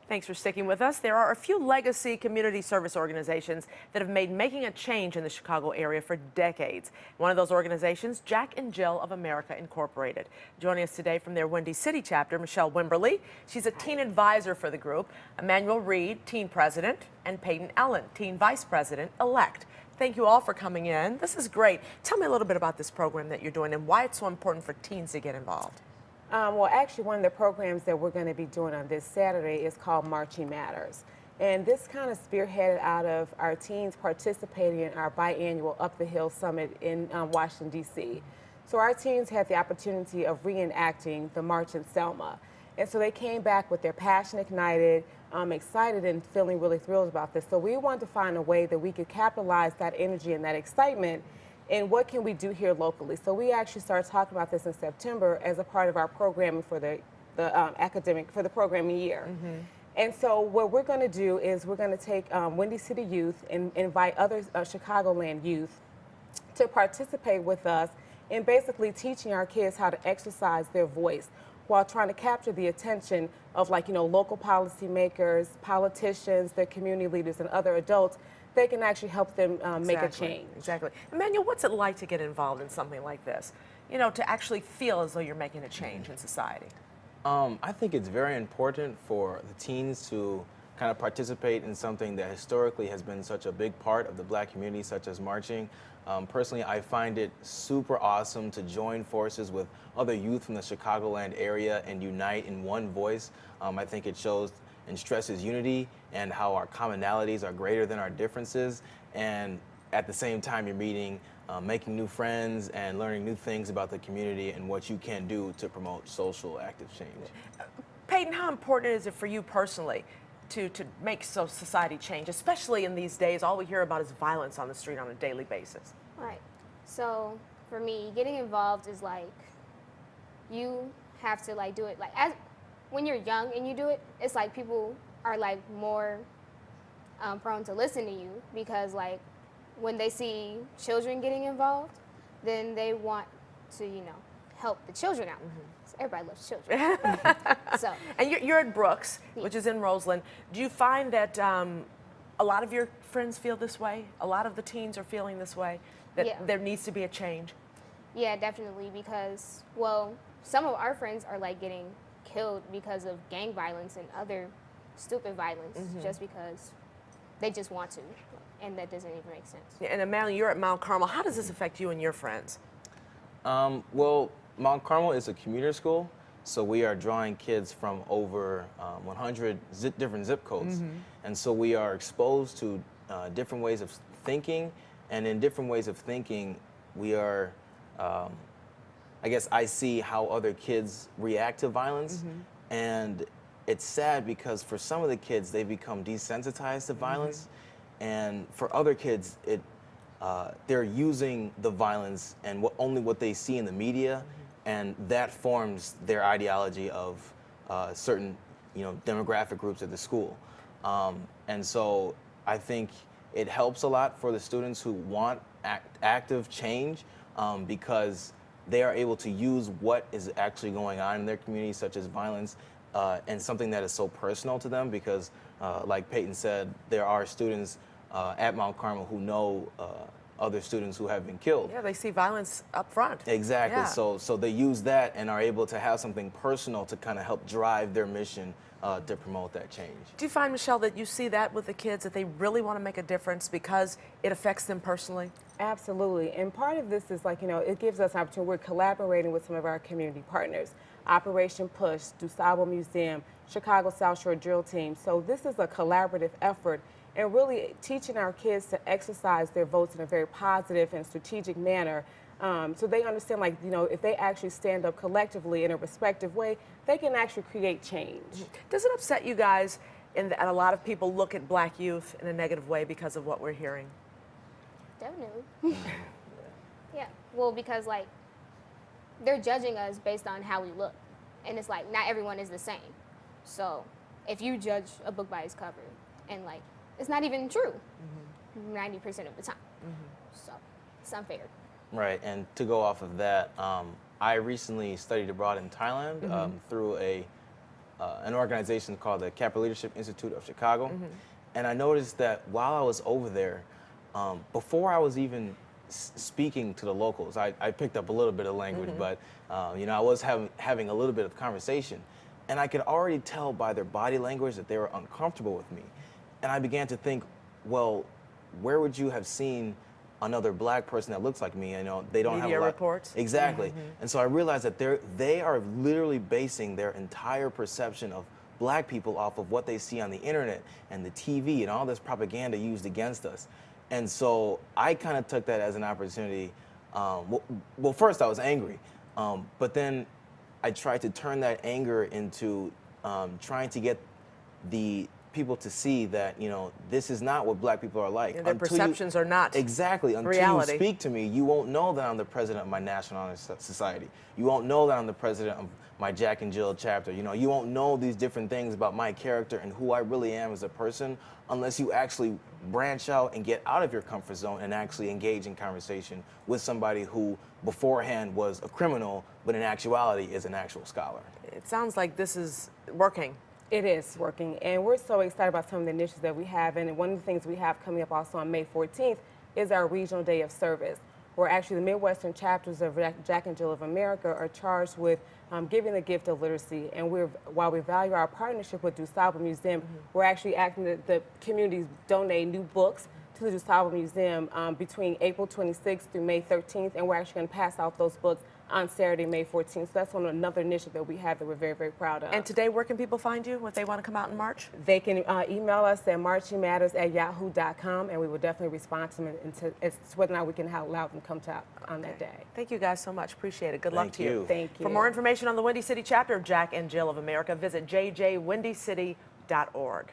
Thanks for sticking with us. There are a few legacy community service organizations that have made making a change in the Chicago area for decades. One of those organizations, Jack and Jill of America Incorporated. Joining us today from their Windy City chapter, Michelle Wimberly. She's a teen advisor for the group. Emmanuel Reed, teen president, and Peyton Ellen, teen vice president-elect. Thank you all for coming in. This is great. Tell me a little bit about this program that you're doing and why it's so important for teens to get involved. Well, actually, one of the programs that we're going to be doing on this Saturday is called Marching Matters. And this kind of spearheaded out of our teens participating in our biannual Up the Hill Summit in Washington, D.C. So our teens had the opportunity of reenacting the March in Selma. And so they came back with their passion ignited, excited and feeling really thrilled about this. So we wanted to find a way that we could capitalize that energy and that excitement. And what can we do here locally? So we actually started talking about this in September as a part of our programming for the programming year. And so what we're going to do is we're going to take Windy City youth and invite other Chicagoland youth to participate with us in basically teaching our kids how to exercise their voice while trying to capture the attention of local policymakers, politicians, their community leaders, and other adults. They can actually help them make a change. Exactly. Emmanuel, what's it like to get involved in something like this? You know, to actually feel as though you're making a change in society. I think it's very important for the teens to kind of participate in something that historically has been such a big part of the Black community, such as marching. Personally, I find it super awesome to join forces with other youth from the Chicagoland area and unite in one voice. I think it shows and stresses unity and how our commonalities are greater than our differences. And at the same time, you're meeting, making new friends and learning new things about the community and what you can do to promote social active change. Peyton, how important is it for you personally to make society change, especially in these days? All we hear about is violence on the street on a daily basis. Right. So for me, getting involved is like, you have to do it when you're young and you do it, it's like people are more prone to listen to you because when they see children getting involved, then they want to, help the children out. So everybody loves children. So. And you're at Brooks, which is in Roseland. Do you find that a lot of your friends feel this way? A lot of the teens are feeling this way, that there needs to be a change? Yeah, definitely, because, well, some of our friends are getting killed because of gang violence and other stupid violence just because they just want to, and that doesn't even make sense. Yeah, and Emmanuel, you're at Mount Carmel. How does this affect you and your friends? Well, Mount Carmel is a commuter school, so we are drawing kids from over 100 different zip codes. And so we are exposed to different ways of thinking, and in different ways of thinking, we are I guess I see how other kids react to violence, and it's sad because for some of the kids, they become desensitized to violence, and for other kids, they're using the violence and only what they see in the media, and that forms their ideology of certain, demographic groups at the school. And so I think it helps a lot for the students who want active change because they are able to use what is actually going on in their community, such as violence, and something that is so personal to them because, like Peyton said, there are students at Mount Carmel who know other students who have been killed. Yeah, they see violence up front. Exactly, yeah. So they use that and are able to have something personal to kind of help drive their mission to promote that change. Do you find, Michelle, that you see that with the kids, that they really want to make a difference because it affects them personally? Absolutely, and part of this is it gives us an opportunity. We're collaborating with some of our community partners, Operation Push, DuSable Museum, Chicago South Shore Drill Team. So this is a collaborative effort and really teaching our kids to exercise their votes in a very positive and strategic manner. So they understand, if they actually stand up collectively in a respective way, they can actually create change. Does it upset you guys that a lot of people look at Black youth in a negative way because of what we're hearing? Definitely. Yeah, well, because they're judging us based on how we look. And it's not everyone is the same. So if you judge a book by its cover and it's not even true 90% of the time. So it's unfair. Right, and to go off of that, I recently studied abroad in Thailand through a an organization called the Capital Leadership Institute of Chicago. And I noticed that while I was over there, before I was even speaking to the locals, I picked up a little bit of language, but you know, I was having a little bit of conversation. And I could already tell by their body language that they were uncomfortable with me. And I began to think, well, where would you have seen another black person that looks like me? You know, they don't have a lot. Reports. Exactly. And so I realized that they are literally basing their entire perception of black people off of what they see on the internet and the TV and all this propaganda used against us. And so I kind of took that as an opportunity. Well, first I was angry, but then I tried to turn that anger into trying to get the people to see that, you know, this is not what black people are like. Their perceptions are not exactly. Until reality. you speak to me, you won't know that I'm the president of my National Honor Society. You won't know that I'm the president of my Jack and Jill chapter. You know, you won't know these different things about my character and who I really am as a person unless you actually branch out and get out of your comfort zone and actually engage in conversation with somebody who beforehand was a criminal, but in actuality is an actual scholar. It sounds like this is working. It is working, and we're so excited about some of the initiatives that we have. And one of the things we have coming up also on May 14th is our Regional Day of Service, where actually the Midwestern chapters of Jack and Jill of America are charged with giving the gift of literacy. And while we value our partnership with DuSable Museum, we're actually asking the communities donate new books to the DuSable Museum between April 26th through May 13th, and we're actually going to pass out those books on Saturday, May 14th. So that's another initiative that we have that we're very, very proud of. And today, where can people find you if they want to come out and march? They can email us at marchingmatters@yahoo.com, and we will definitely respond to them as to whether or not we can allow them to come out on that day. Thank you guys so much. Appreciate it. Good luck to you. Thank you. For more information on the Windy City chapter of Jack and Jill of America, visit jjwindycity.org.